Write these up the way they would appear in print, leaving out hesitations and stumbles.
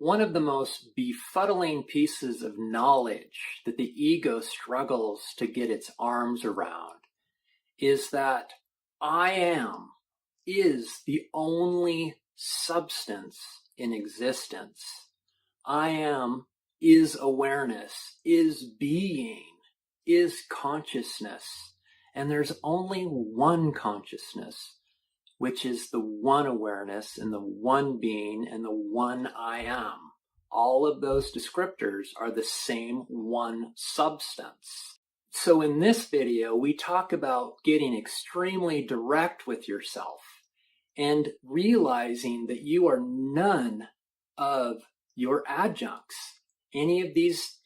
one of the most befuddling pieces of knowledge that the ego struggles to get its arms around is that I am is the only substance in existence. I am is awareness, is being, is consciousness. And there's only one consciousness, which is the one awareness and the one being and the one I am. All of those descriptors are the same one substance. So in this video, we talk about getting extremely direct with yourself and realizing that you are none of your adjuncts. Any of these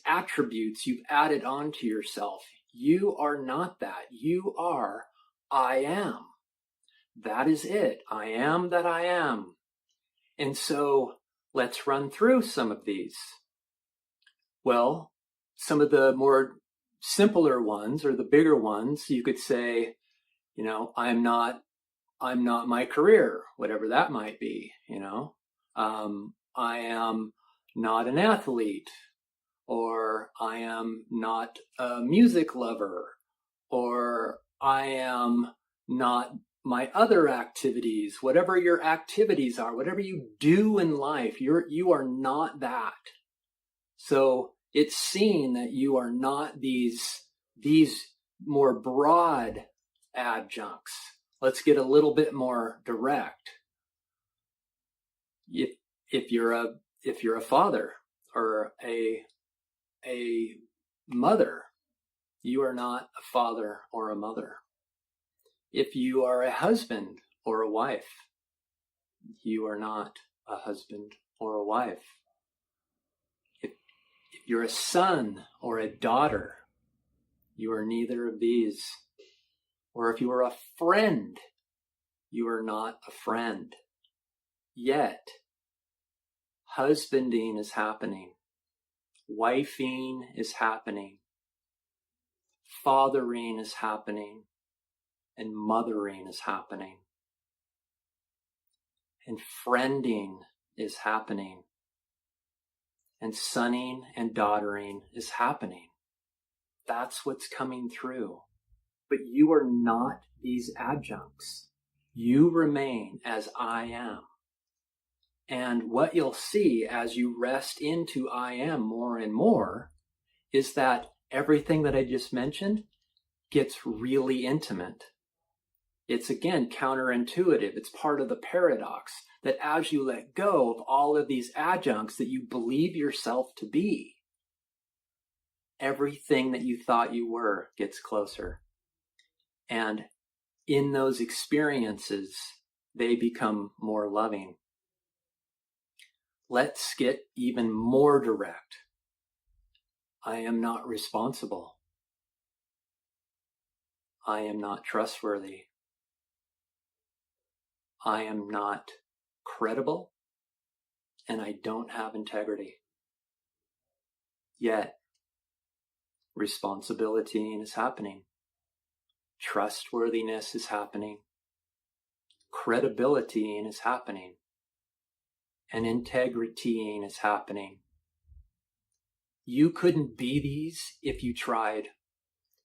attributes you've added onto yourself, you are not that. You are I am. That is it. I am that I am. And so let's run through some of these. Well, some of the more simpler ones or the bigger ones, you could say, I'm not my career, whatever that might be, I am not an athlete, or I am not a music lover, or I am not my other activities, whatever your activities are, whatever you do in life, you are not that. So it's seen that you are not these more broad adjuncts. Let's get a little bit more direct. If you're a father or a mother, you are not a father or a mother. If you are a husband or a wife, you are not a husband or a wife. If you're a son or a daughter, you are neither of these. Or if you are a friend, you are not a friend. Yet, husbanding is happening. Wifing is happening. Fathering is happening. And mothering is happening. And friending is happening. And sonning and daughtering is happening. That's what's coming through. But you are not these adjuncts. You remain as I am. And what you'll see as you rest into I am more and more is that everything that I just mentioned gets really intimate. It's again counterintuitive. It's part of the paradox that as you let go of all of these adjuncts that you believe yourself to be, everything that you thought you were gets closer. And in those experiences, they become more loving. Let's get even more direct. I am not responsible. I am not trustworthy. I am not credible, and I don't have integrity. Yet, responsibility is happening. Trustworthiness is happening. Credibility is happening. And integrity is happening. You couldn't be these if you tried.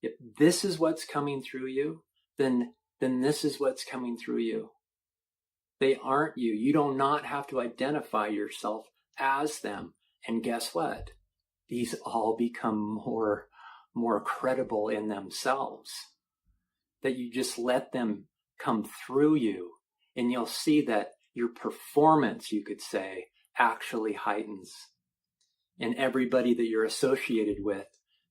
If this is what's coming through you, then this is what's coming through you. They aren't you. You do not have to identify yourself as them. And guess what? These all become more credible in themselves. That you just let them come through you, and you'll see that your performance, you could say, actually heightens. And everybody that you're associated with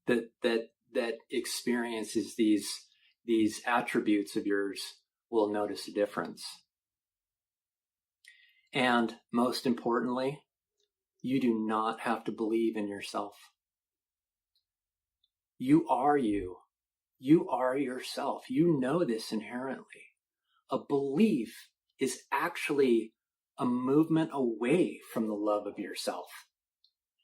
that experiences these attributes of yours will notice a difference. And most importantly, you do not have to believe in yourself. You are you. You are yourself. You know this inherently. A belief is actually a movement away from the love of yourself.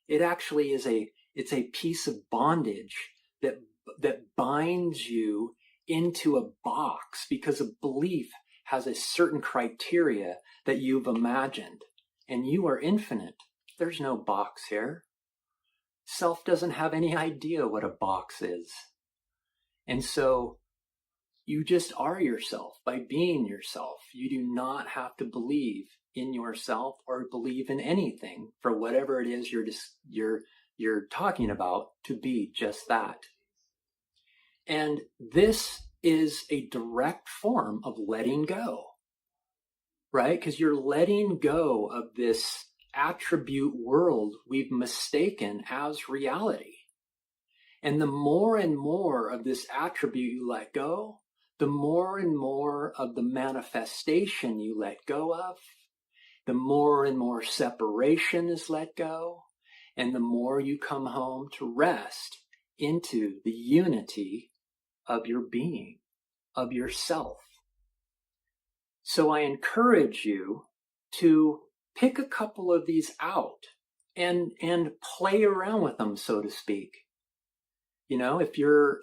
It actually is it's a piece of bondage that binds you into a box, because a belief has a certain criteria that you've imagined. and you are infinite. There's no box here. Self doesn't have any idea what a box is. And so you just are yourself by being yourself. You do not have to believe in yourself or believe in anything for whatever it is you're talking about to be just that. And this is a direct form of letting go, right? Because you're letting go of this attribute world we've mistaken as reality. And the more and more of this attribute you let go, the more and more of the manifestation you let go of, the more and more separation is let go, and the more you come home to rest into the unity of your being, of yourself. So I encourage you to pick a couple of these out and play around with them, so to speak. You know, if you're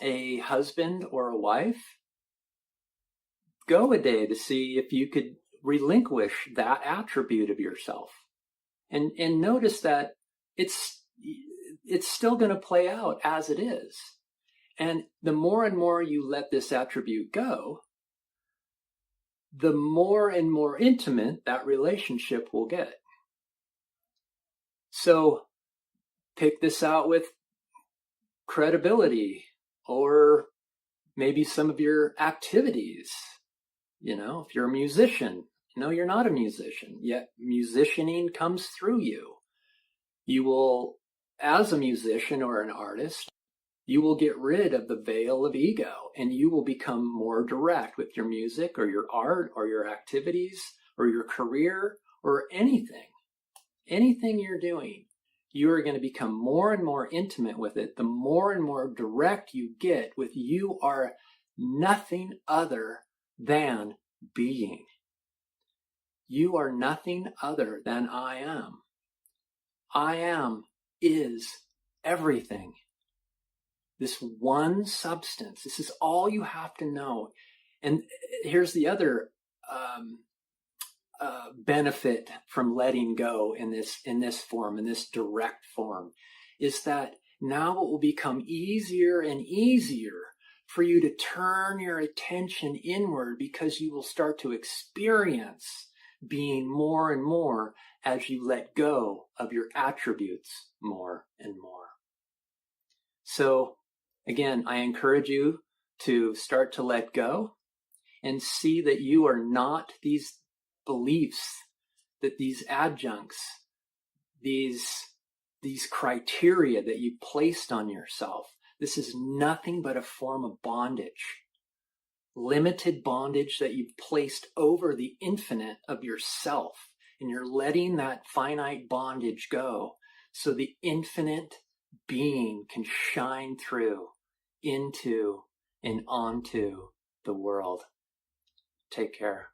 a husband or a wife, go a day to see if you could relinquish that attribute of yourself, and notice that it's still going to play out as it is. And the more and more you let this attribute go, the more and more intimate that relationship will get. So pick this out with credibility, or maybe some of your activities. You know, if you're a musician, no, you're not a musician, yet musicianing comes through you. You will, as a musician or an artist, you will get rid of the veil of ego, and you will become more direct with your music or your art or your activities or your career or anything you're doing. You are going to become more and more intimate with it. The more and more direct you get with you are nothing other than being. You are nothing other than I am. I am is everything. This one substance. This is all you have to know. And here's the other benefit from letting go in this form, in this direct form, is that now it will become easier and easier for you to turn your attention inward, because you will start to experience being more and more as you let go of your attributes more and more. So again, I encourage you to start to let go and see that you are not these beliefs, that these adjuncts, these criteria that you placed on yourself. This is nothing but a form of bondage, limited bondage that you've placed over the infinite of yourself, and you're letting that finite bondage go so the infinite being can shine through into and onto the world. Take care.